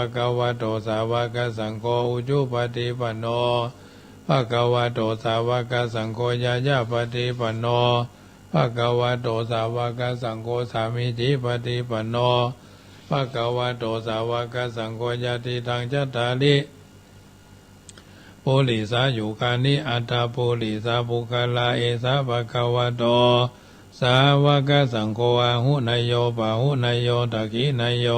ภะคะวะโตสาวกสังโฆอุจุปฏิปันโนภะคะวะโตสาวกสังโฆยายาปฏิปันโนภะคะวะโตสาวกสังโฆสามิจิปฏิปันโนภะคะวะโตสาวกสังโฆญาติทังจัตตาริปุริสายุคานิอัตตาปุริสาบุคลาเอสาภะคะวะโตสาวกสังโฆอาหุนายโยปะหุนายโยตักขินายโย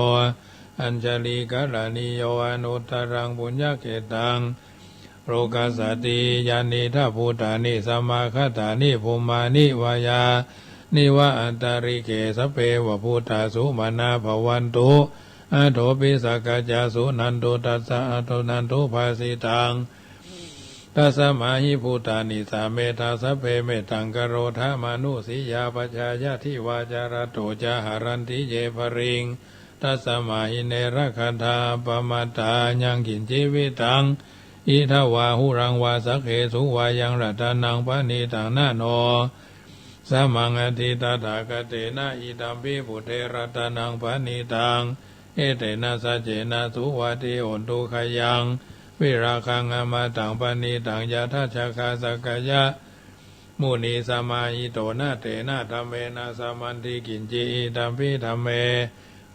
อัญจลิกะลานิโยอนุตตรังปุญญเกตังโรกัสสติยานิทัพพุทธานิสัมมาคัตถานิภูมานิวายานิวะอันตริเกสเปวะพุทธาสุมานาภวันตุอะโถปิสักกจาสุนันตุตัสสะอะโตนันตุภาสิตังตัสมาหิพุทธานิสาเมธาสเปเมตังกโรธามานุสิยาปชายาทิวาจารโตจาหารันติเยภริงตัสมาหิเนรคธาปมาตายังกินชีวิตังอิทวาหุรังวาสักเหสุวายังรัตนังปณิตังนาโนสมังอธิตถาคเตนะอิตัมปิพุทเทรัตนังปณิตังเอเตนะสัจเจนะสุวัติโอนตุขยังวิราคังอมตังปณิตังยะทัชคาสกยะมุนีสมาหิโตนะเตนะธัมเมนะสมันติกินจิอิตัมปิธัมเม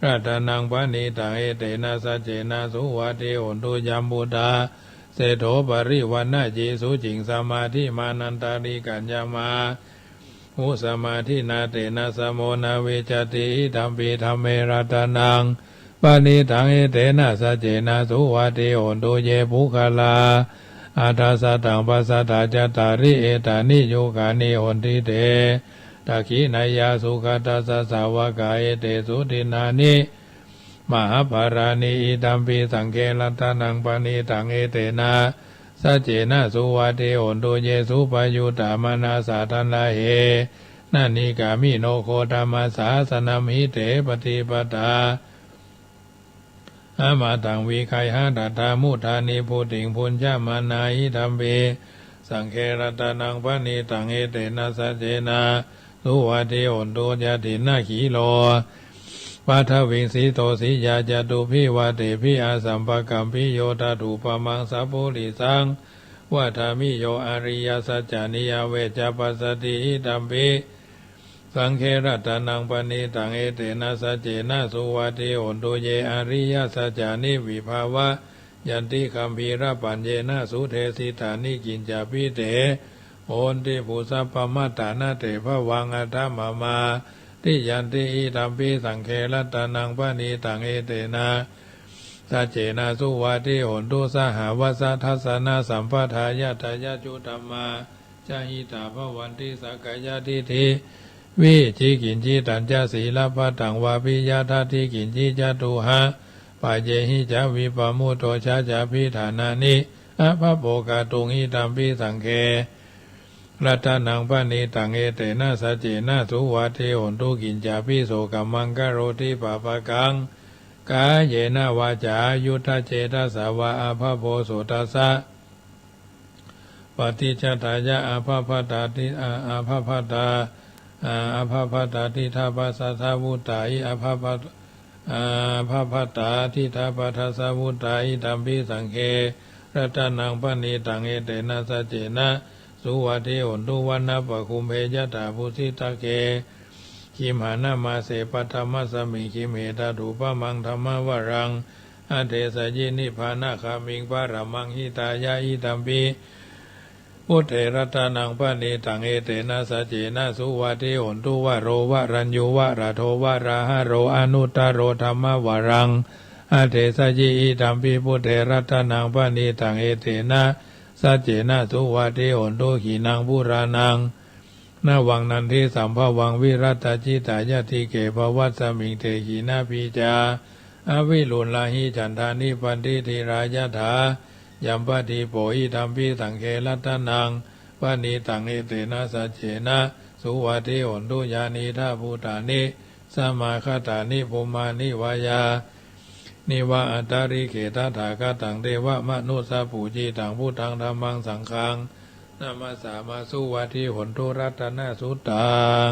รัตนังปณิตังเอเตนะสัจเจนะสุวัติโอนตุยัมบุตาเสโถปริวันนะจีสุจิงสมาธิมานันตาริกัญญามาหุสมาธินาเตนะสโมนาเวจติธัมปิธัมเมรัตนังปณิตังเอเตนะสัจเจนะสุวัติโอนตุเยภุคลาอาทัสสะตังปัสสะตาจตาริเอตานิโยกานิโอนติเตตักขินายาสุขตัสสะสาวกาเอเตสุตินานิมหาภารานิอิตัมปิสังเกลัตนังปณิตังเอเตนะสัจเจนะสุวัติโอนตุเยสุปยุตตามนาสาทันลาเหนานิกามิโนโคธรรมสาสนามิเตปฏิปตาอามาตังวิไคหาตัตถามุทานิพุติงพุญญามานาอิธัมปิสังเครัตนังปณิตังเอเตนะสัจเจนะสุวัติโอนตุญาตินาขีโลปัทวิงสีโตสียาจตุพิวาเตพิอาสัมปกัมพิโยตถุปมังสัพพุริสังวัฏามิโยอริยสัจจานิยเวจปัสสติอิตัมปิสังเครัตนังปณิตังเอเตนะสัจเจนะสุวัติโอนตุเยอริยสัจจานิวิภาวะยันติคัมภีรปัญเยนะสุเทสิตานิกินจาปิเตโอนติภูสัพพมัตตานาเตภวังอัฏฐมมาติยันติอิตัมปิสังเครัตนังปณิตังเอเตนะสัจเจนะสุวัติโอนตุสหวัสสทัสสนะสัมปทายะทายะจุตัมมาจาหิตาภวันติสักกายะทิฏฐิวิจิกินจิตัญจศีลพัตตังวาปิยะทัตถิกินจิจตุหะปัจเจหิจาวิปมุตโตชาจาพิฐานานิอะภะโภกาตุงอิตัมปิสังเครัตนังปณิตังเอเตนะสัจเจนะสุวัติโอนตุกินจาปิโสกัมมังกโรติปะปะกังกาเยนะวาจายุทธเจตสาวะอะภะโพโสตัสสะปฏิจจตายะอะภะพัตตาติอะภะพัตตาอะภะพัตตาทิทาปัสสะทาวุตตาอิอะภะพัตตาทิทาปัสสะทาวุตตาอิตัมปิสังเครัตนังปณิตังเอเตนะสัจเจนะสุวัติโอนตุวันนะปะคุมเพยตาภูสิตะเกคิมหานามาเสปัทธมัสสมิคิมเหตถูปมังธรรมวรังอเทสยินิพานะคามิงปะระมังหิตายะอิตัมปิพุทเถรัตนังปณิตังเอเตนะสัจเจนะสุวัติโอนตุวะโรวะรัญญูวะระโทวะราหะโรอนุตตโรธรรมวรังอเทสยิอิตัมปิพุทเถรัตนังปณิตังเอเตนะสัจเจนะสุวัติโอนตุขีนังปุรานังนาวังนันทิสัมภวังวิรัตจิตายะทิเกภวัสสมิงเทขีนาปิจาอวิลุลาหิจันทานิปันติธิรายถายัมปติโปหิธัมปิสังเครัตนังปณิตังเอเตนะสัจเจนะสุวัติโอนตุญาณิทาภูตานิสมาคตานิภูมานิวายานิวะอัตตริเขตถาคตังเทวมนุสสะปูจิตังพุทธังธัมมังสังฆังนามาสามาสุวัติโหนตุรัตนะสุตตัง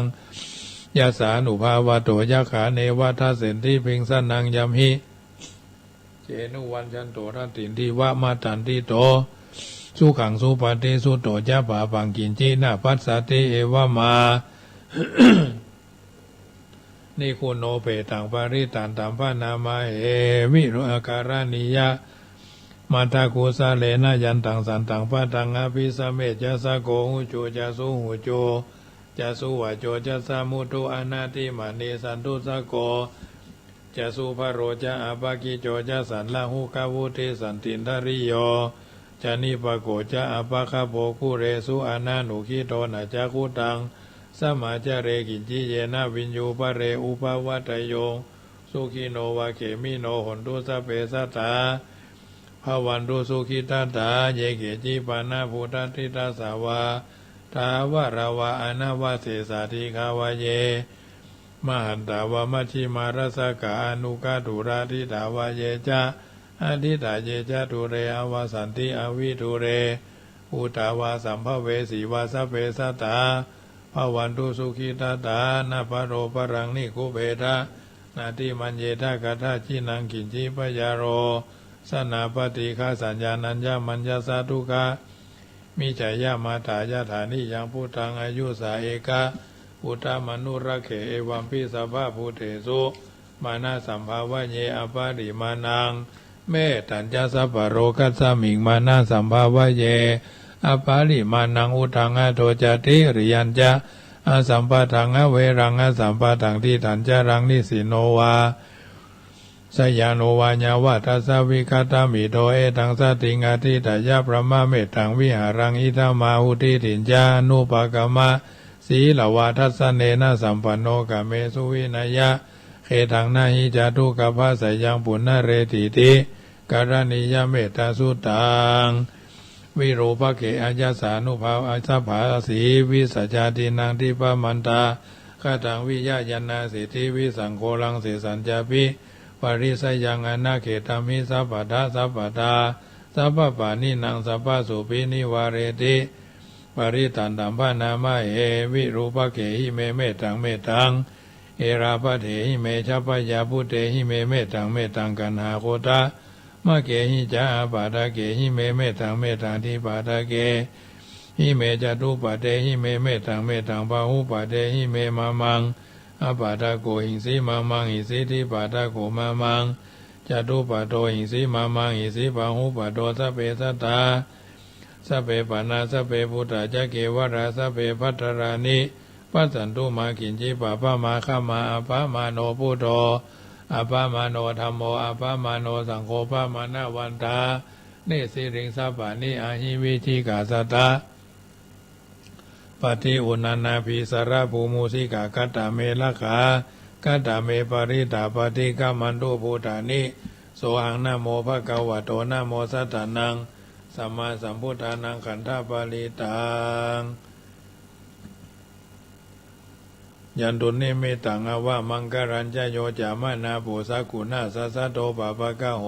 ยะสานุภาวะโตยะขาเนวะทัสเสนติภิงสนังยัมหิ เจนุวันจันโตรัตตินทิวะมาตันติโตสุขังสุปฏิสุโตจะปาปังกินจินาปัสสติเอวะมา นิคุณโนเปตังปาริตันตัมปนามาเหวิโรอาการานิยะมาตากุสาเลนะยันตังสันตังปะตังอภิสเมจะสะโกหุโจจะสุหุโจจะสุวะโจจะสามุตุอนาติมานิสันตุสะโกจะสุภโรจะอาภากิโจจะสันละหุกาวุติสันตินทริโยจะนิปโกจะอาภาคโภคุเรสุอนานุขิโตนะจะคุตังสมาจเรกินจิเยนะวิญญูปะเรอุปวัตโยสุขิโนวะเขมิโนหนตุสเปสัตตาภวันตุสุขิตาตาเยเกจิปานาภูตติตาสาวาทาวราวาอนาวาเสสาธิคาวาเยมหันตาวามัชชิมารสกาอนุกาตุราธิตาวาเยจะอธิตาเยจะตุเรอวาสันติอวิตุเรอุตาวาสัมภเวสีวาสเปสัตตาภวันตุสุขิตาตานาภโรปรังนิคุเบทะนาทิมันเยทะกทาชินังกินจิปยาโรสนาปฏิฆาสัญญาณัญญามัญญาสาธุกะมิจายามาถายาฐานิยังพุทธังอายุสาเอกะอุตามนุระเขเอวัมพิสัพพะภูเถสุมานาสัมภาวะเยอปาริมานังเมตัญจสัพพโรกัสสมิงมานาสัมภาวะเยอปาริมานังอุทังอโทจติริยัญจะอสัมปะทังอเวรังอสัมปะทังที่ตัญจรังนิสิโนวาสยานโนวาญาวาทัสสวิคตามิโตเอตังสติงาทิตายะพระมะเมตังวิหารังอิทามาหุติถินจานุปกมะสีลวาทัสสเนนะสัมปันโนกะเมสุวินัยะเขตังนาหิจาตุกะภาสยังปุณณเรติติการณิยเมตตาสุตังวิโรภเขอาญาสานุภาอาสัพพาสีวิสัจจตินังทิปมันตาคตังวิยญาณาสิทธิวิสังโฆลังเสสัญจาปิปริสยังอนาเขตามิสัพพะทาสัพพะทาสัพพะปานินังสัพพะสุปินิวาเรติปริตันตัมภนามาเอวิรูปเขหิเมเมตังเมตังเอราปะเถหิเมชัพพยาพุเตหิเมเมตังเมตังกันหาโคตามะเกหิจาปาทะเกหิเมเมตังเมตังทิปาทะเกหิเมจตุปะเตหิเมเมตังเมตังปะหุปะเตหิเมมะมังอปาทะโกหิสีมามังหิสีทิปาทะโกมามังจตุปะโตหิสีมามังหิสีปะหุปะโตสัพเพสัตตาสัพเพปานาสัพเพพุทธะจะเกวราสัพเพพัทธรานิปัสสันตุมากินจิปะปะมาคะมาอภะมาโนพุทโธอภะมาโนธัมโมอภะมาโนสังโฆปะมานาวันตาเนสิริงสัพพานิอาหิวิธิกาสตาปฏิอุณานาภิสระภูมุสิกากัตตาเมละขากัตตาเมปริตาปฏิกามันตุภูตานิโสอังนะโมภะคะวะโตนะโมสัตตานังสัมมาสัมพุทธานังขันธปาริตังยันตุนิมิตังอวะมังกรัญจโยจามานาโภสกุณาสัสสะโตปะปะกะโห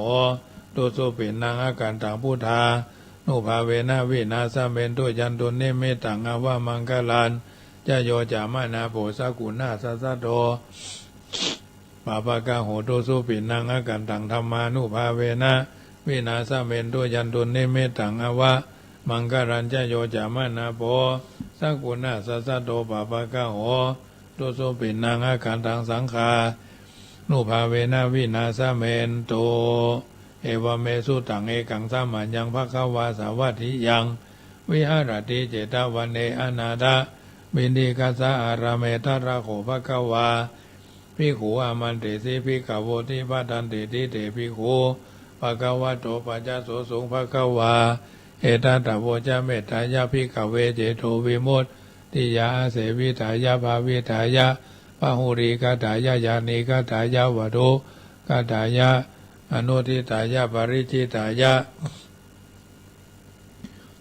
ตุสุปินังอาการตังพุทธานุภาเวนะวินาสเมนตุยันตุนิมิตังอวะมังกรัญจโยจามานาโภสกุณาสัสสะโตปะปะกะโหตุสุปินังอาการตังธรรมานุภาเวนะวินาสเมนตุยันตุนิมิตังอวะมังกรัญจโยจามานาโภสกุณาสัสสะโตปะปะกะโหตุสุปินังอาการตังสังฆานุภาเวนะวินาสเมนตุเอวเมสุตังเอกังสามัญญังภควาสาวัตถิยังวิหารติเจตวันเนอนาถาบินดิกัสสะอารามเมตระโขภควาภิกขุอามันติสิภิกขโวติปัฏฐันติติเตภิกขุภควะโตปัจจโสสุงภควาเอตัตถโวจะเมตตายาภิกขเวเจโตวิมุตติยาเสวิทายาภาวิทายาปะหุริกตายายานิกตายาวโดกตายาอนุทิตายาปริจิตายา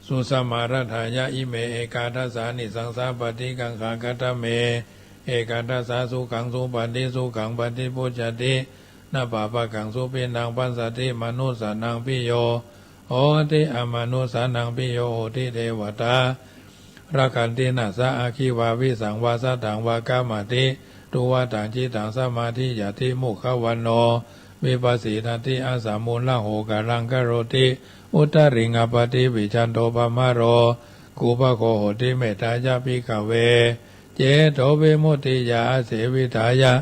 สุสมารถายาอิเมเอกาทัสสานิสังสาปฏิกังขังกัตเมเอกาทัสสาสุขังสุปฏิสุขังปฏิปุจจตินาปะปะกังสุปินังปัสสติมนุสสานังปิโยโหติอมนุสสานังปิโยโหติเทวตารักันตินาสะอาคิวาวิสังวาสตังวากามาติตุวาตังจิตังสมาธิยาติมุขวันโน วิปัสสิทธิอาสามูลโหกาลังกโรติอุตริงอปติวิชันโตปมาโรกุปโคโหติเมตตายาภิกขเวเจโตเวมุติยาเสวิทายา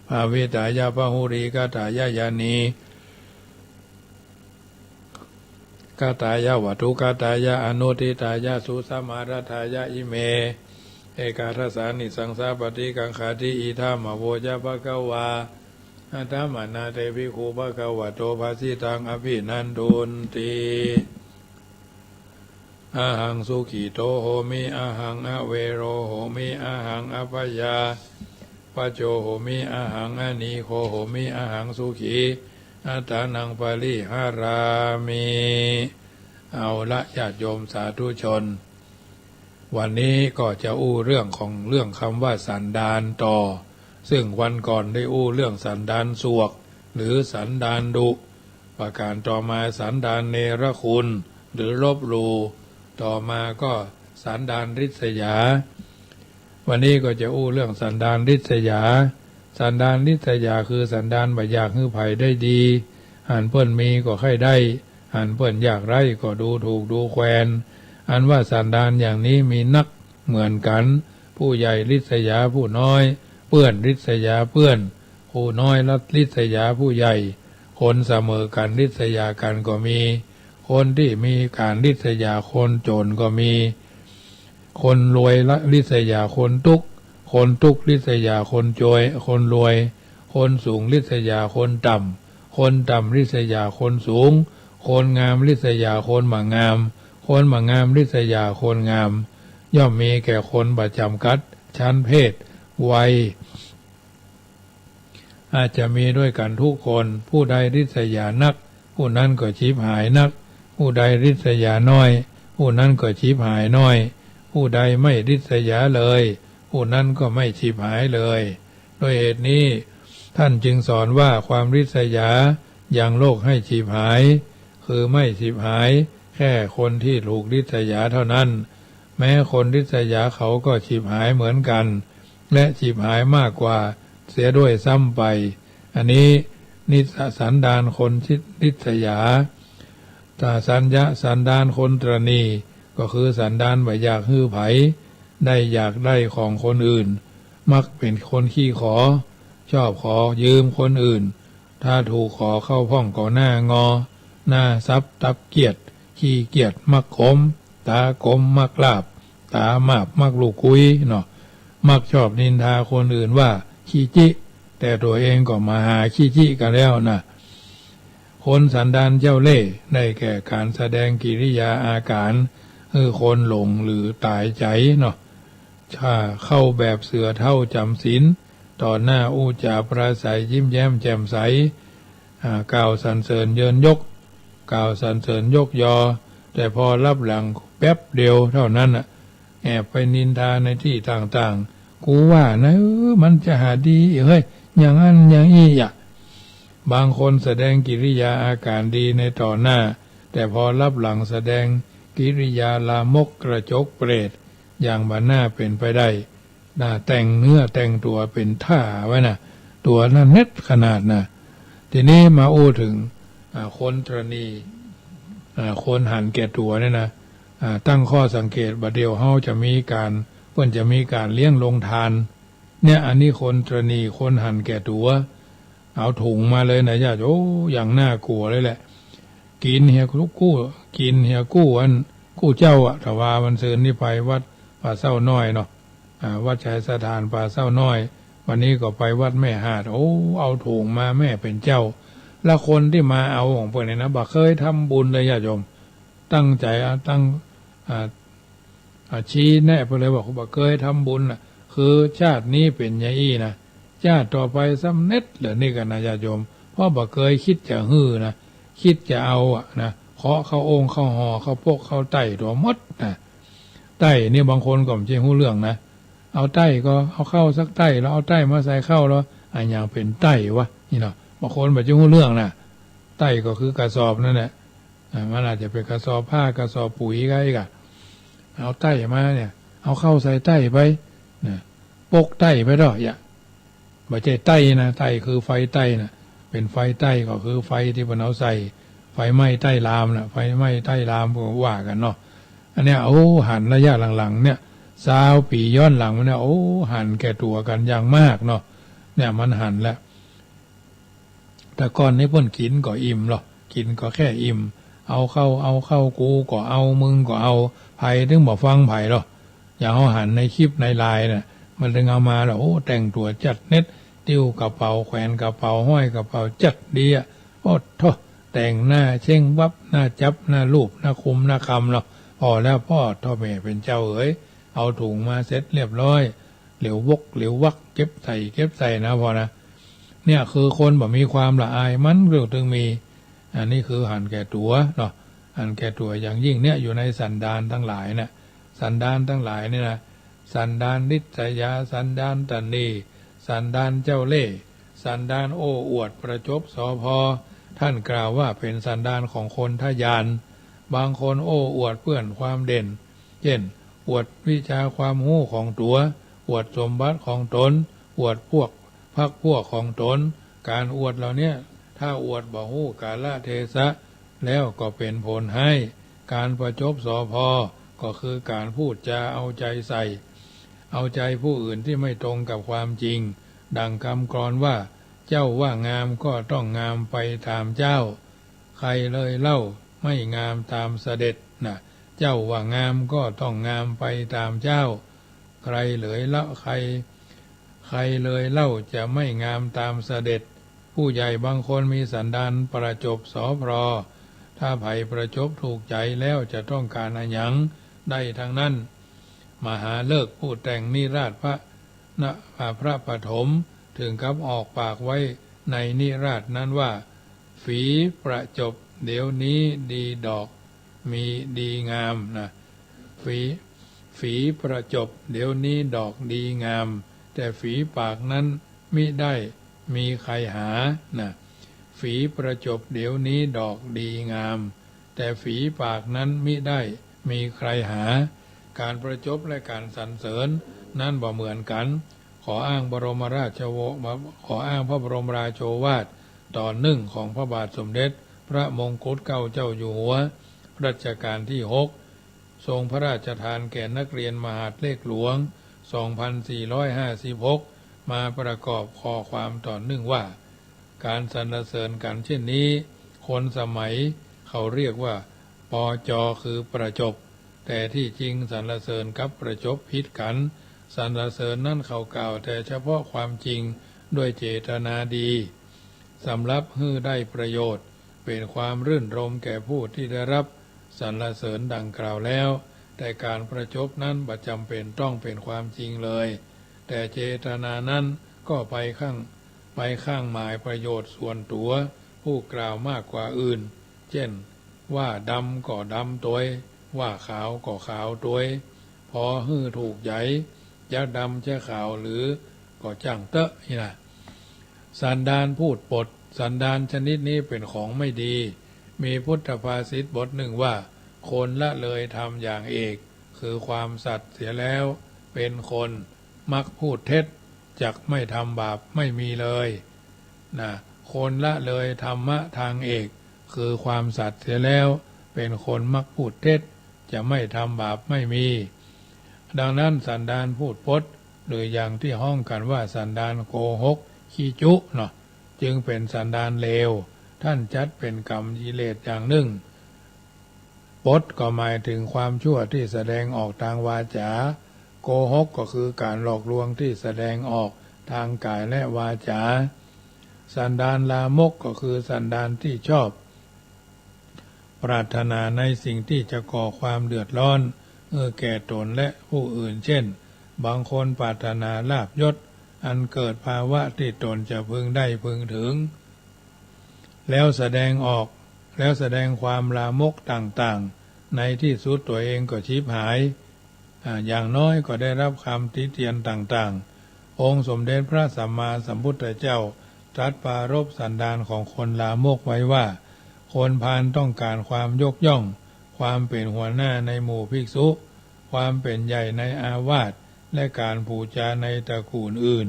ภาวิทายาปหุริกตายายานีกตายาวัตุกตายาอนุทิตายาสุสมารัทายาอิเมเอกาทัสสานิสังสาปฏิกังขาติอิธามโวจาภะคะวาอัตตมานาเตภิกขุภะคะวะโตภาสิตังอภินันทุนติอาหังสุขิโตโหมิอาหังอเวโรโหมิอาหังอภัยยาปัจโจโหมิอาหังอนีโคโหมิอาหังสุขีอัตตานังปาลิหารามิเอาละญาติโยมสาธุชนวันนี้ก็จะอู้เรื่องคำว่าสันดานต่อซึ่งวันก่อนได้อู้เรื่องสันดานสวกหรือสันดานดุประการต่อมาสันดานเนรคุณหรือลบหลู่ต่อมาก็สันดานริษยาวันนี้ก็จะอู้เรื่องสันดานริษยาสันดานริษยาคือสันดานบ่อยากให้ไผได้ดีหันเปิ้นมีก็ค่อยได้หันเปิ้นอยากไร่ก็ดูถูกดูแคลนอันว่าสันดานอย่างนี้มีนักเหมือนกันผู้ใหญ่ริษยาผู้น้อยเปื้อนริษยาเปื้อนผู้น้อยรัดริษยาผู้ใหญ่คนเสมอกันริษยากันก็มีคนที่มีการริษยาคนจนก็มีคนรวยละริษยาคนทุกข์คนทุกข์ริษยาคนจวยคนรวยคนสูงริษยาคนต่ำคนต่ำริษยาคนสูงคนงามริษยาคนบ่งามคนบ่งามริษยาคนงามย่อมมีแก่คนประจำกัดชั้นเพศวัยอาจจะมีด้วยกันทุกคนผู้ใดริษยานักผู้นั้นก็ชิบหายนักผู้ใดริษยาน้อยผู้นั้นก็ชิบหายน้อยผู้ใดไม่ริษยาเลยผู้นั้นก็ไม่ชิบหายเลยโดยเหตุนี้ท่านจึงสอนว่าความริษยายังโลกให้ชิบหายคือไม่ชิบหายแค่คนที่ถูกริษยาเท่านั้นแม้คนริษยาเขาก็ชิบหายเหมือนกันและชิบหายมากกว่าเสียด้วยซ้ำไปอันนี้นิสันดานคนริษยาแต่สันดานคนตรณีก็คือสันดานบ่อยากฮื้อไผได้อยากได้ของคนอื่นมักเป็นคนขี้ขอชอบขอยืมคนอื่นถ้าถูกขอเข้าพ้องก็หน้างอหน้าซับตับเกียดขี้เกียจมักขมตากลมมักลาบตาหมาบมักลูกคุยเนาะมักชอบนินทาคนอื่นว่าขี้จิแต่ตัวเองก็มาหาขี้จิกันแล้วนะคนสันดานเจ้าเล่ห์ได้แก่การแสดงกิริยาอาการคือคนหลงหรือตายใจเนาะถ้าเข้าแบบเสือเท่าจำศีลต่อหน้าอู้จาปราศัยยิ้มแย้มแจ่มใสกล่าวสรรเสริญเยินยกกล่าวสรรเสริญยกยอแต่พอรับหลังแป๊บเดียวเท่านั้นแอบไปนินทาในที่ต่างๆกูว่านะมันจะหาดีเฮ้ยอย่างนั้นอย่างนี้บางคนแสดงกิริยาอาการดีในต่อหน้าแต่พอรับหลังแสดงกิริยาลามกกระจกเปรตอย่างบันหน้าเป็นไปได้แต่งเนื้อแต่งตัวเป็นท่าไว้นะตัวนั้นเน็ตขนาดนะทีนี้มาอู้ถึงคนตรณีคนหันแก่ตัวเนี่ยนะตั้งข้อสังเกตบัดเดียวเฮาจะมีการเพิ่นจะมีการเลี้ยงลงทานเนี่ยอันนี้คนตรณีคนหันแก่ตัวเอาถุงมาเลยนะญาติโอ้อย่างน่ากลัวเลยแหละกินเฮียกู้กินเฮียกู้อันกู้เจ้าถวามันเชิญนี่ไปวัดป่าเศร้าน้อยเนาะวัดชายสถานป่าเศร้าน้อยวันนี้ก็ไปวัดแม่หาดโอ้เอาถุงมาแม่เป็นเจ้าแล้วคนที่มาเอาของเพิ่นเนี่ยนะบ่เคยทำบุญเลยญาติโยมตั้งใจตั้งชี้แน่ไปเลยบอกบ่เคยทำบุญคือชาตินี้เป็นอย่างนี้นะชาติต่อไปซ้ำเน็ตเหลือนี่กันนะญาติโยมเพราะบ่เคยคิดจะฮื้อนะคิดจะเอานะเคาะเข้าองค์เข้าหอเข้าปกเข้าไต่ตัวมดนะไต่นี่บางคนก็ไม่ใช่หู้เรื่องนะเอาไต่ก็เอาเข้าสักไต่แล้วเอาไต่มาใส่เข้าแล้วอันอย่างเป็นไต่วะนี่เนาะบางคนไม่ใช่หู้เรื่องนะไต่ก็คือกระสอบนั่นแหละมันอาจจะเป็นกระสอบผ้ากระสอบปุ๋ยก็อีกเอาไต่มาเนี่ยเอาเข้าใส่ไต่ไปนะปกไต่ไปด้วยอย่าไม่ใช่ไต่นะไต่คือไฟไต่นะ เป็นไฟใต้ก็คือไฟที่เพิ่นเอาใส่ไฟไหม้ใต้ลามนะไฟไหม้ใต้ลามก็ว่ากันเนาะอันเนี้ยโอ้หันระยะหลังๆเนี่ย20 ปีย้อนหลังมันเนี่ยโอ้หันแก่ตัวกันอย่างมากเนาะเนี่ยมันหันแล้วแต่ก่อนนี้เพิ่นกินก็อิ่มหรอกกินก็แค่อิ่มเอาเข้ากูก็เอามึงก็เอาไผถึงบ่ฟังไผหรอกอย่างเอาหันในคลิปในไลน์น่ะมันถึงเอามาแล้วโอ้แต่งตัวจัดเน็ตติ้วกระเป๋าแขวนกระเป๋าห้อยกระเป๋าจัดดีอ่ะโอ้โธ่แต่งหน้าเช่งวับหน้าจับหน้ารูปหน้าคุมหน้าคำเนาะพอแล้วพ่อท่อแม่เป็นเจ้าเอ๋ยเอาถุงมาเซ็ตเรียบร้อยเหลียววกเหลียววักเก็บใส่นะพอนะเนี่ยคือคนแบบมีความละอายมันเรื่องถึงมีอันนี้คือหันแก่ตัวเนาะหันแก่ตัวอย่างยิ่งเนี่ยอยู่ในสันดานทั้งหลายเนี่ยสันดานทั้งหลายนี่นะสันดานนิสยาสันดานตันนีสันดานเจ้าเล่ห์สันดานโอ้อวดประจบสอพอท่านกล่าวว่าเป็นสันดานของคนทยานบางคนโอ้อวดเพื่อนความเด่นเช่นอวดวิชาความรู้ของตัวอวดสมบัติของตนอวดพวกของตนการอวดเหล่านี้ถ้าอวดบ่ฮู้กาลเทศะแล้วก็เป็นผลให้การประจบสอพอก็คือการพูดจาเอาใจใส่เอาใจผู้อื่นที่ไม่ตรงกับความจริงดังคำกลอนว่าเจ้าว่างามก็ต้องงามไปตามเจ้าใครเลยเล่าไม่งามตามเสด็จนะเจ้าว่างามก็ต้องงามไปตามเจ้าใครเลยเล่าใครเลยเล่าจะไม่งามตามเสด็จผู้ใหญ่บางคนมีสันดานประจบสอพรถ้าไผ่ประจบถูกใจแล้วจะต้องการอะไรหยังได้ทั้งนั้นมหาเลิกผู้แต่งนิราศพระปฐมถึงกับออกปากไว้ในนิราศนั้นว่าฝีประจบเดี๋ยวนี้ดีดอกมีดีงามนะฝีประจบเดี๋ยวนี้ดอกดีงามแต่ฝีปากนั้นมิได้มีใครหานะฝีประจบเดี๋ยวนี้ดอกดีงามแต่ฝีปากนั้นมิได้มีใครหาการประจบและการสรรเสริญนั่นบ่เหมือนกันขออ้างพระบรมราโชวาทตอนหนึ่งของพระบาทสมเด็จพระมงกุฎเกล้าเจ้าอยู่หัวรัชกาลที่6ทรงพระราชทานแก่นักเรียนมหาดเล็กหลวง2456มาประกอบข้อความตอนหนึ่งว่าการสรรเสริญกันเช่นนี้คนสมัยเขาเรียกว่าปจคือประจบแต่ที่จริงสรรเสริญกับประจบผิดกันสรรเสริญนั่นเขากล่าวแต่เฉพาะความจริงด้วยเจตนาดีสำหรับให้ได้ประโยชน์เป็นความรื่นรมแก่ผู้ที่ได้รับสรรเสริญดังกล่าวแล้วแต่การประจบนั้นบ่จำเป็นต้องเป็นความจริงเลยแต่เจตนานั้นก็ไปข้างหมายประโยชน์ส่วนตัวผู้กล่าวมากกว่าอื่นเช่นว่าดำก็ดำตัวว่าขาวก็ขาวตัวพอฮื้อถูกใจจะดำจะขาวหรือก็จังเตอะนี่นะสันดานพูดปดสันดานชนิดนี้เป็นของไม่ดีมีพุทธภาษิตบทหนึ่งว่าคนละเลยทำอย่างเอกคือความสัตย์เสียแล้วเป็นคนมักพูดเท็จจักไม่ทำบาปไม่มีเลยนะคนละเลยธรรมะทางเอกคือความสัตย์เสียแล้วเป็นคนมักพูดเท็จจะไม่ทำบาปไม่มีดังนั้นสันดานพูดปดหรืออย่างที่ห้องกันว่าสันดานโกหกขี้จุเนาะจึงเป็นสันดานเลวท่านจัดเป็นกรรมกิเลสอย่างหนึ่งปดก็หมายถึงความชั่วที่แสดงออกทางวาจาโกหกก็คือการหลอกลวงที่แสดงออกทางกายและวาจาสันดานลามกก็คือสันดานที่ชอบปรารถนาในสิ่งที่จะก่อความเดือดร้อนแก่ตนและผู้อื่นเช่นบางคนปรารถนาลาภยศอันเกิดภาวะที่ตนจะพึงได้พึงถึงแล้วแสดงความลามกต่างๆในที่สุดตัวเองก็ชิบหายอย่างน้อยก็ได้รับคำติเตียนต่างๆองค์สมเด็จพระสัมมาสัมพุทธเจ้าตรัสปรารภสันดานของคนลามกไว้ว่าคนพาลต้องการความยกย่องความเป็นหัวหน้าในหมู่ภิกษุความเป็นใหญ่ในอาวาสและการบูชาในตระกูลอื่น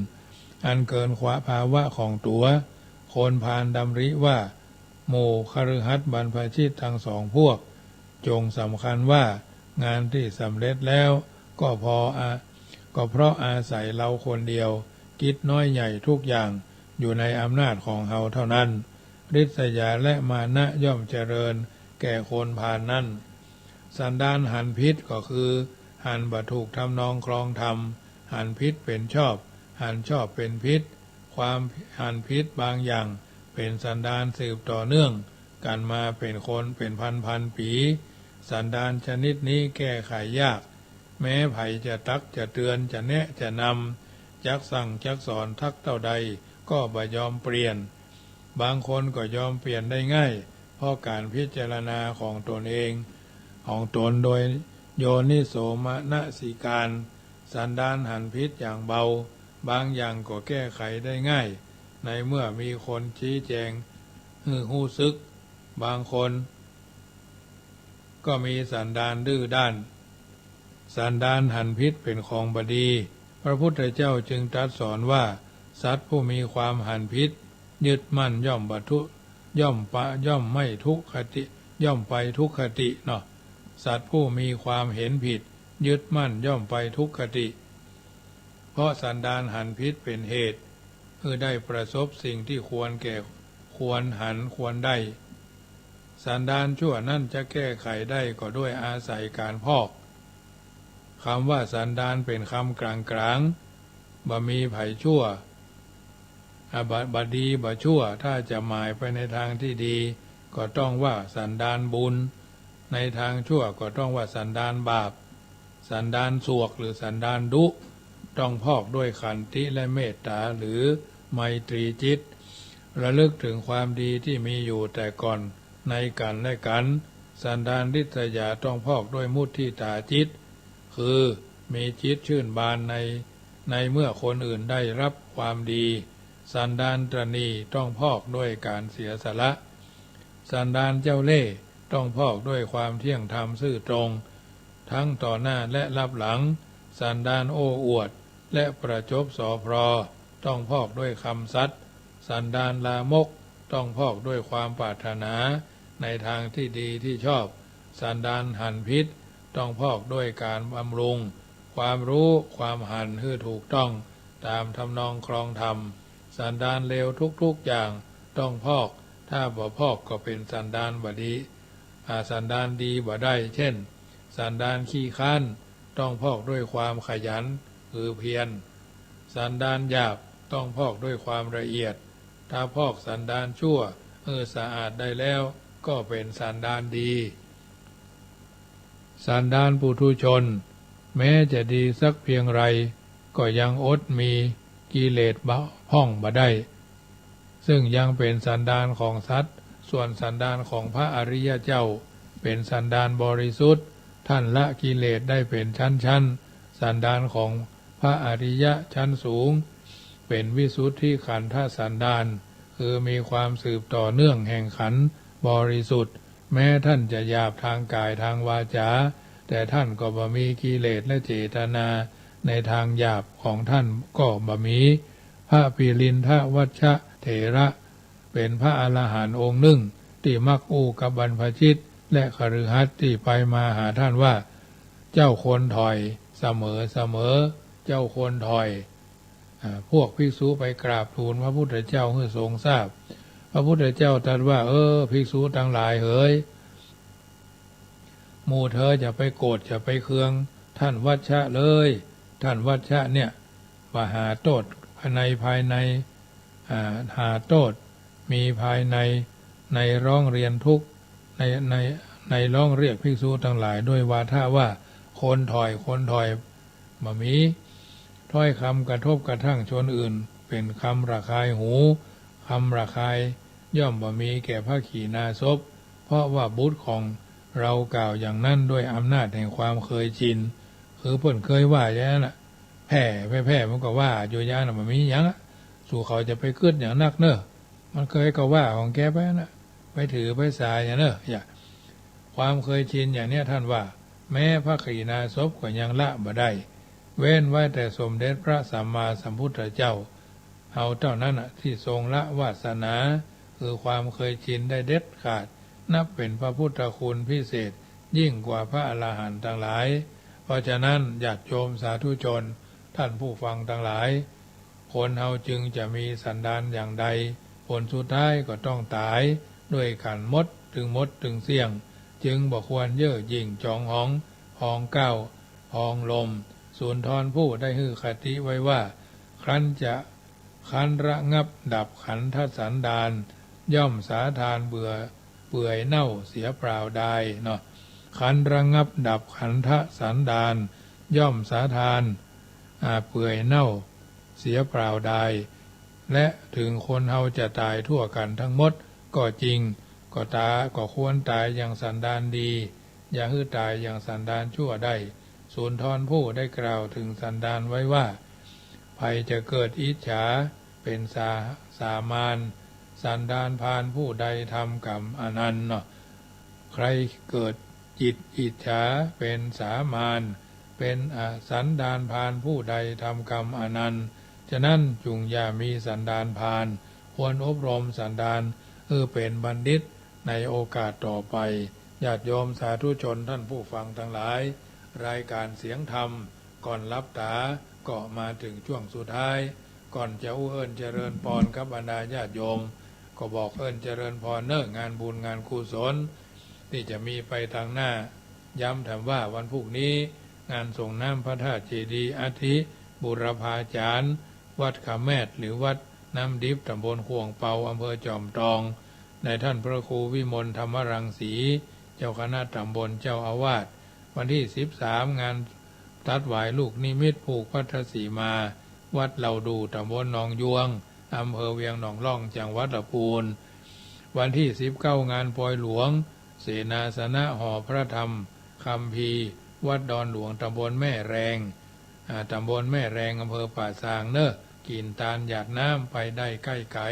อันเกินภาวะของตัว โคนพาลดำริว่าหมู่คฤหัสถ์บรรพชิตทั้งสองพวกจงสำคัญว่างานที่สำเร็จแล้วก็เพราะอาศัยเราคนเดียวกิจน้อยใหญ่ทุกอย่างอยู่ในอำนาจของเราเท่านั้นริษยาและมานะย่อมเจริญแก่โคนพาลนั้นสันดานหันพิษก็คือหันบัถูกทำนองครองธรรมหันพิษเป็นชอบหันชอบเป็นพิษความหันพิษบางอย่างเป็นสันดานสืบต่อเนื่องกันมาเป็นคนเป็นพันปีสันดานชนิดนี้แก้ไขยากแม้ไผจะตักจะเตือนจะแนะจะนำจักสั่งจักสอนทักเท่าใดก็บ่ยอมเปลี่ยนบางคนก็ยอมเปลี่ยนได้ง่ายเพราะการพิจารณาของตนเองของตนโดยโยนิโสมนสิการสันดานหันพิษอย่างเบาบางอย่างก็แก้ไขได้ง่ายในเมื่อมีคนชี้แจงหู้ซึกบางคนก็มีสันดานดื้อด้านสันดานหันพิษเป็นของบดีพระพุทธเจ้าจึงตรัสสอนว่าสัตว์ผู้มีความหันพิษยึดมั่นย่อมบรรทุย่อมไม่ทุกขติย่อมไปทุกขติเนาะสัตว์ผู้มีความเห็นผิดยึดมั่นย่อมไปทุกขติเพราะสันดานหันพิษเป็นเหตุได้ประสบสิ่งที่ควรแก่ควรหันควรได้สันดานชั่วนั่นจะแก้ไขได้ก็ด้วยอาศัยการพอกคำว่าสันดานเป็นคำกลางๆบ่มีไผชั่วบดีบ่ชั่วถ้าจะหมายไปในทางที่ดีก็ต้องว่าสันดานบุญในทางชั่วก็ต้องว่าสันดานบาปสันดานสวกหรือสันดานดุต้องพอกด้วยขันติและเมตตาหรือไมตรีจิตระลึกถึงความดีที่มีอยู่แต่ก่อนในกันและกันสันดานริษยาต้องพอกด้วยมุทิตาจิตคือมีจิตชื่นบานในเมื่อคนอื่นได้รับความดีสันดานตรณีต้องพอกด้วยการเสียสละสันดานเจ้าเล่ห์ต้องพอกด้วยความเที่ยงธรรมซื่อตรงทั้งต่อหน้าและรับหลังสันดานโอ้อวดและประจบสอพรต้องพอกด้วยคำสัตย์สันดานลามกต้องพอกด้วยความปรารถนาในทางที่ดีที่ชอบสันดานหันพิษต้องพอกด้วยการบำรุงความรู้ความหันให้ถูกต้องตามทำนองครองธรรมสันดานเลวทุกๆอย่างต้องพอกถ้าบ่พอกก็เป็นสันดานบดีสันดานดีบ่ได้เช่นสันดานขี้ค้านต้องพอกด้วยความขยันคือเพียรสันดานหยาบต้องพอกด้วยความละเอียดถ้าพอกสันดานชั่วสะอาดได้แล้วก็เป็นสันดานดีสันดานปุถุชนแม้จะดีสักเพียงไรก็ยังอดมีกิเลสพ่องบ่ได้ซึ่งยังเป็นสันดานของสัตว์ส่วนสันดานของพระอริยเจ้าเป็นสันดานบริสุทธิ์ท่านละกิเลสได้เป็นชั้นๆสันดานของพระอริยะชั้นสูงเป็นวิสุทธิขันธสันดานคือมีความสืบต่อเนื่องแห่งขันธ์บริสุทธิ์แม้ท่านจะหยาบทางกายทางวาจาแต่ท่านก็บ่มีกิเลสและเจตนาในทางหยาบของท่านก็บ่มีพระปิลินทวัชชะเถระเป็นพระอรหันต์องค์หนึ่งที่มักอู้กับบรรพชิตและคฤหัสถ์ที่ไปมาหาท่านว่าเจ้าควรถอยเสมอเจ้าควรถอยพวกภิกษุไปกราบทูลพระพุทธเจ้าให้ทรงทราบพระพุทธเจ้าตรัสว่าภิกษุทั้งหลายเอ๋ยหมู่เธอจะไปโกรธจะไปเคืองท่านวัชชะเลยท่านวัชชะเนี่ยว่าหาโทษภายในหาโทษมีภายในร้องเรียนทุกข์ในร้องเรียกภิกษุทั้งหลายด้วยวาทะว่าคนถอยบ่มีถ้อยคำกระทบกระทั่งชนอื่นเป็นคำระคายหูคำระคายย่อมบ่มีแก่พระขีณาสพเพราะว่าบุตรของเรากล่าวอย่างนั้นด้วยอำนาจแห่งความเคยชินคือเพิ่นเคยว่าอย่างนั้นแผ่มันก็ว่าอยู่อย่างนั้นมันมีอย่างสู่เขาจะไปกึดอย่างนักเนอะมันเคยก็ว่าของแกไปนะไปถือไปสายอย่างเนอะอย่าความเคยชินอย่างเนี้ยท่านว่าแม้พระขีณาสพก็ยังละบ่ได้เว้นไว้แต่สมเด็จพระสัมมาสัมพุทธเจ้า เฮาเท่านั้นที่ทรงละวาสนาคือความเคยชินได้เด็ดขาดนับเป็นพระพุทธคุณพิเศษยิ่งกว่าพระอรหันต์ทั้งหลายเพราะฉะนั้นญาติโยมสาธุชนท่านผู้ฟังทั้งหลายคนเฮาจึงจะมีสันดานอย่างใดผลสุดท้ายก็ต้องตายด้วยขันมดถึงเสี่ยงจึงบ่ควรเย่อหยิ่งจองหองพองเก้าพองลมสูนทรผู้ได้ฮือคติไว้ว่าครั้นจะคันระงับดับขันธสันดานย่อมสาทานเบื่อเปื่อยเน่าเสียเปล่าได้เนาะขันระงับดับขันธสันดานย่อมสาทานเปื่อยเน่าเสียเปล่าได้และถึงคนเฮาจะตายทั่วกันทั้งหมดก็จริงก็ควรตายอย่างสันดานดีอย่าฮื้อตายอย่างสันดานชั่วได้สุนทรผู้ได้กล่าวถึงสันดานไว้ว่าภัยจะเกิดอิจฉาเป็นสามานสันดานพานผู้ใดทำกรรมอนันต์เนาะใครเกิดจิตอิจฉาเป็นสามานเป็นสันดานพานผู้ใดทำกรรมอนันต์ฉะนั้นจุงอย่ามีสันดานพานควรอบรมสันดานเป็นบัณฑิตในโอกาสต่อไปญาติโยมสาธุชนท่านผู้ฟังทั้งหลายรายการเสียงธรรมก่อนรับตาก็มาถึงช่วงสุดท้ายก่อนจะเอิ้นเจริญพรกับบรรดาญาติโยมก็บอกเอิ้นเจริญพรเนิ่งานบุญงานกุศลที่จะมีไปทางหน้าย้ำถามว่าวันพรุ่งนี้งานส่งน้ำพระธาตุเจดีย์อาทิบุรพาจารย์วัดขาแมดหรือวัดน้ำดิบตำบลขวงเปาอำเภอจอมทองในท่านพระครูวิมลธรรมรังสีเจ้าคณะตำบลเจ้าอาวาสวันที่13งานตัดหวายลูกนิมิตผูกพัทธสีมาวัดเหล่าดูตำบลหนองยวงอำเภอเวียงหนองล่องจังหวัดลำพูนวันที่19งานปอยหลวงเสนาสนะหอพระธรรมคัมภีร์วัดดอนหลวงตำบลแม่แรงตำบลแม่แรงอำเภอป่าซางเนอะกินตาลหยาดน้ำไปได้ใกล้ไกล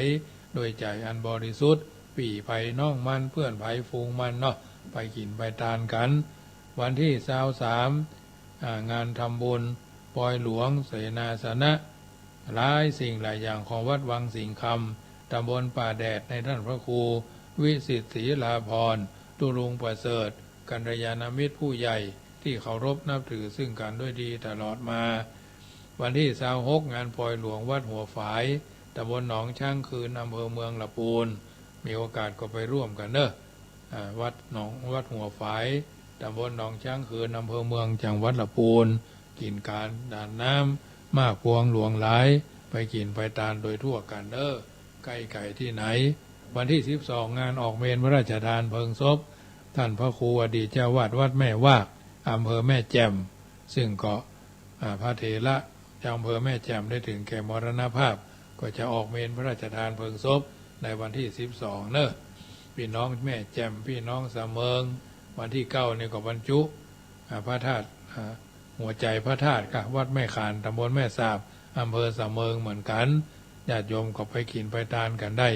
โดยใจอันบริสุทธิ์ปี่ไผ่น้องมันเพื่อนไผ่ฟูงมันเนาะไปกินไปตาลกันวันที่23งานทำบุญปอยหลวงเสนาสนะหลายสิ่งหลายอย่างของวัดวังสิงคำตำบลป่าแดดในท่านพระครูวิสิทธิศรีลาภรณ์ตุลุงประเสริฐกัลยาณมิตรผู้ใหญ่ที่เคารพนับถือซึ่งกันด้วยดีตลอดมาวันที่26งานปอยหลวงวัดหัวฝายตำบลหนองช่างคืนอำเภอเมืองลำพูนมีโอกาสก็ไปร่วมกันเนอะวัดหัวฝายตำบลหนองช่างคืนอำเภอเมืองจังหวัดลำพูนกินการด่านน้ำมากพวงหลวงหลายไปกินไปตาลโดยทั่วกันเนอะใกล้ไก่ที่ไหนวันที่12งานออกเมนพระราชทานเพลิงศพท่านพระครูอดีตเจ้าวาดวัดแม่วากอำเภอแม่แจ่มซึ่งก็พระเถระจากอำเภอแม่แจ่มได้ถึงแก่มรณภาพก็จะออกเมนพระราชทานเพลิงศพในวันที่12เนอะพี่น้องแม่แจ่มพี่น้องสะเมิงวันที่9นี่ก็บรรจุพระธาตุหัวใจพระธาตุค่ะวัดแม่ขานตำบลแม่สาบอำเภอสะเมิงเหมือนกันญาติโยมก็ไปกินไปทานกันได้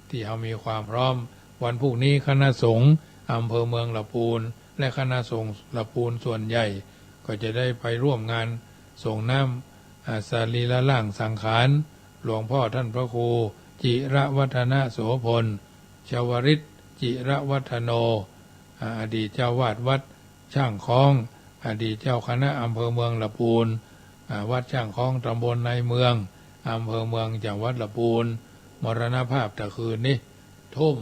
ที่เขามีความพร้อมวันพรุ่งนี้คณะสงฆ์อำเภอเมืองลำพูนและคณะสงฆ์ลำพูนส่วนใหญ่ก็จะได้ไปร่วมงานส่งน้ำสรีระล่างสังขารหลวงพ่อท่านพระครูจิระวัฒนโสพลชวริตจิระวัฒโนอดีตเจ้าวาดวัดช่างคล้องอดีตเจ้าคณะอำเภอเมืองลำพูนวัดช่างคล้องตำบลในเมืองอำเภอเมืองจังหวัดลำพูนมรณภาพตะคืนนี้ทุ่ม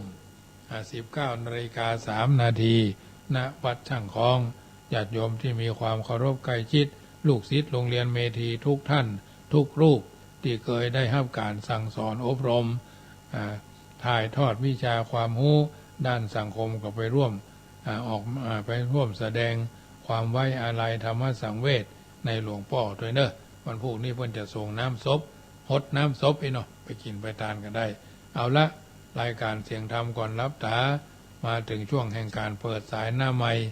19:03 นาทีณวัดช่างคล้องญาติโยมที่มีความเคารพใกล้ชิดลูกศิษย์โรงเรียนเมธีทุกท่านทุกรูปที่เคยได้รับการสั่งสอนอบรมถ่ายทอดวิชาความรู้ด้านสังคมก็ไปร่วมไปร่วมแสดงความไว้อาลัยธรรมสังเวชในหลวงพ่อด้วยเนอะวันพรุ่งนี้เพิ่นจะส่งน้ำศพฮดน้ำศพเนาะไปกินไปทานกันได้เอาละรายการเสียงธรรมก่อนรับตามาถึงช่วงแห่งการเปิดสายหน้าไมค์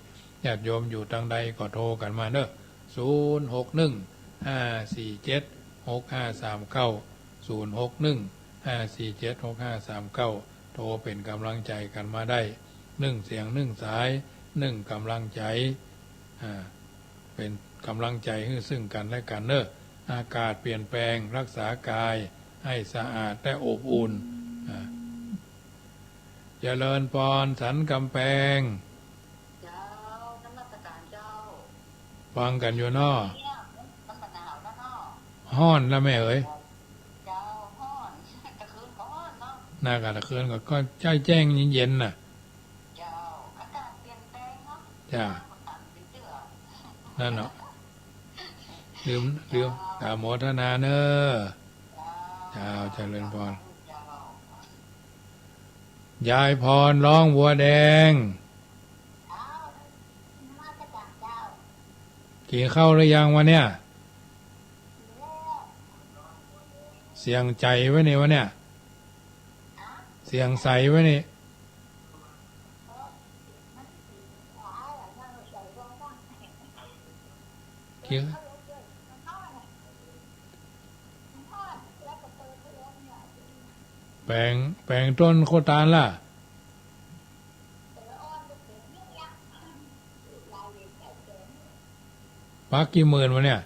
ญาติโยมอยู่ทางใดก็โทรกันมาเนอะ061-547-6539 061-547-6539โทรเป็นกำลังใจกันมาได้1เสียง1สาย1กำลังใจเป็นกำลังใจให้ซึ่งกันและกันเนอะอากาศเปลี่ยนแปลงรักษากาย ให้สะอาดและอบอุ่นเจริญพรสันกำแพงเจ้านมัสการเจ้าฟังกันอยู่นอเนี่ยมันหนาวแล้วเนาะห้อนแล้วแม่เอ๋ยเจ้าฮ้อนกลางคืนก็ฮ้อนเนาะหน้ากะตะคืนก็ใจแจ้งเย็นๆน่ะเจ้าอากาศเปลี่ยนแปลงเนาะจ้านั่นเนาะลืมกาโมทนาเนอเจ้าเจริญพรยายพรร้องบัวแดงกินข้าวหรือยังวะเนี่ยเสียงใจไว้นี่วะเนี่ยเสียงใสไว้นี่กินแปลงต้นโคตานล่ะปักกี่หมื่นวะเนี่ย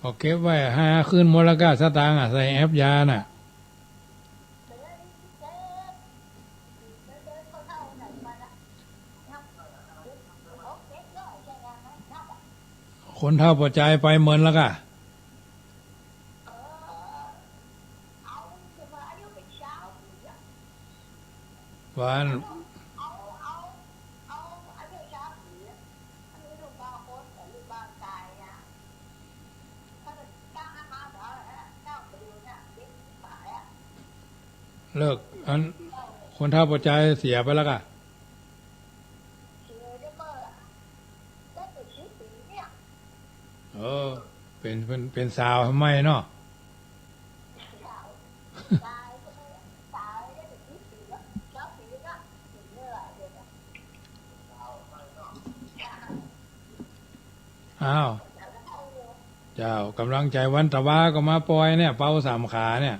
ก็เก็บไว้หาขึ้นมูลค่าสตางค์ใส่แอปยาน่ะคนเท่าปัจจัยไปเหมือนแล้วก็วันเลิกอันคนเท่าปัจจัยเสียไปแล้วก็เป็นสาวทำไมเนาะอ้าวเจ้ากำลังใจวันตะวาก็มาปล่อยเนี่ยเป้าสามขาเนี่ย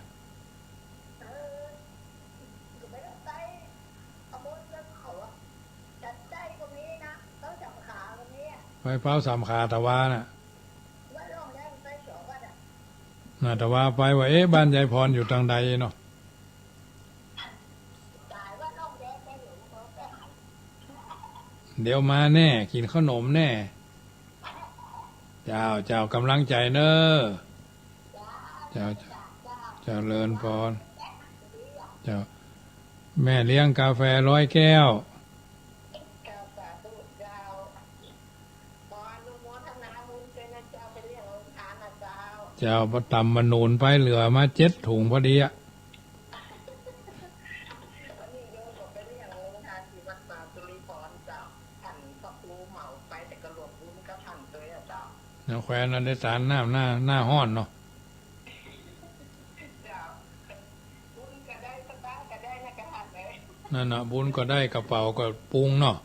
ไปเป้าสามขาตะวาน่ะตะวาไปว่าบ้านยายพรอยู่ทางใดเนาะเดี๋ยวมาแน่กินขนมแน่เจ้ากำลังใจเนอเจ้าเลินพรเจ้าแม่เลี้ยงกาแฟ100 แก้วเจ้าพอตำมันนูนไปเหลือมา7 ถุงพอดีอ่ะแควนนั่นได้สารหน้าห้อนเนาะนั่นน่ะบุญก็ได้กระเป๋าก็ปรุงเนาะ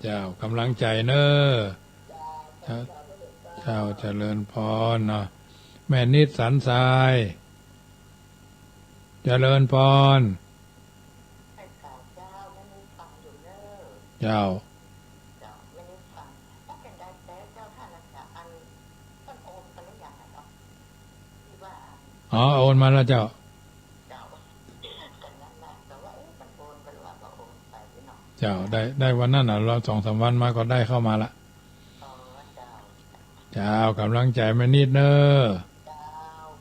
เจ้ากำลังใจเนอเจ้าเจริญพรเนาะแม่นิดสันทรายเจริญพรเจ้าโอนมาแล้วเจ้าได้วันนั้นเรา2-3 วันมาก็ได้เข้ามาละเจ้ากำลังใจแม่นิดเนอ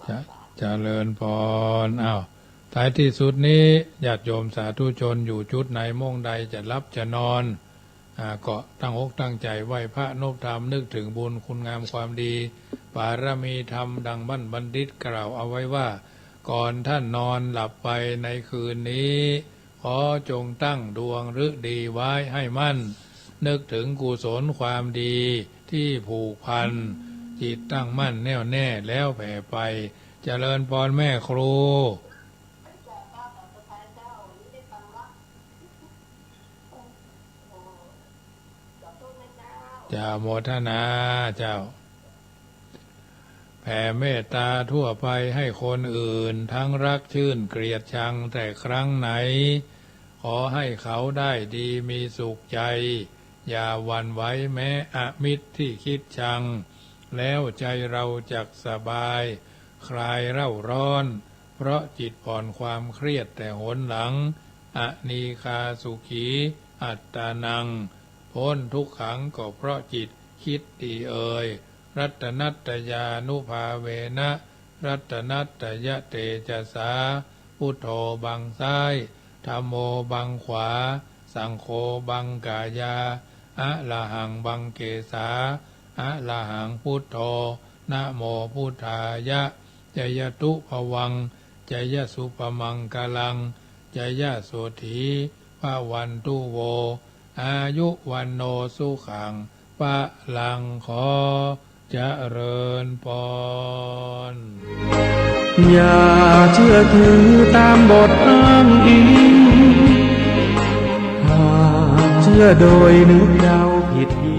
จะเจริญพรท้ายที่สุดนี้ญาติโยมสาธุชนอยู่จุดไหนม่งใดจะรับจะนอนก็ตั้งอกตั้งใจไหว้พระนบธรรมนึกถึงบุญคุณงามความดีปารมีธรรมดังบัณฑิตกล่าวเอาไว้ว่าก่อนท่านนอนหลับไปในคืนนี้ขอจงตั้งดวงฤดีไว้ให้มั่นนึกถึงกุศลความดีที่ผูกพันจิตตั้งมั่นแน่วแน่แล้วแผ่ไปเจริญพรแม่ครูเจ้าโมทนาเจ้าแผ่เมตตาทั่วไปให้คนอื่นทั้งรักชื่นเกลียดชังแต่ครั้งไหนขอให้เขาได้ดีมีสุขใจ อย่าหวั่นไหวแม้อมิตรที่คิดชังแล้วใจเราจักสบายคลายเร่าร้อนเพราะจิตผ่อนความเครียดแต่หนหลังอนีคาสุขีอัตตานังพ้นทุกขังก็เพราะจิตคิดดีเอ่ยรัตนัตตยานุภาเวนะรัตนัตตยะเตจสาพุทโธบังซ้ายธัมโมบังขวาสังโฆบังกายาอะระหังบังเกสาอะระหังพุทโธนะโมพุทธายะจยตุภวังจยสุปมังกลังจยโสถีภวันตุโวอายุวันโนสุขังปะลังขอเจริญพร อย่าเชื่อถือตามบทอ้างอิงหากเชื่อโดยนึกเดาผิดเพี้ยน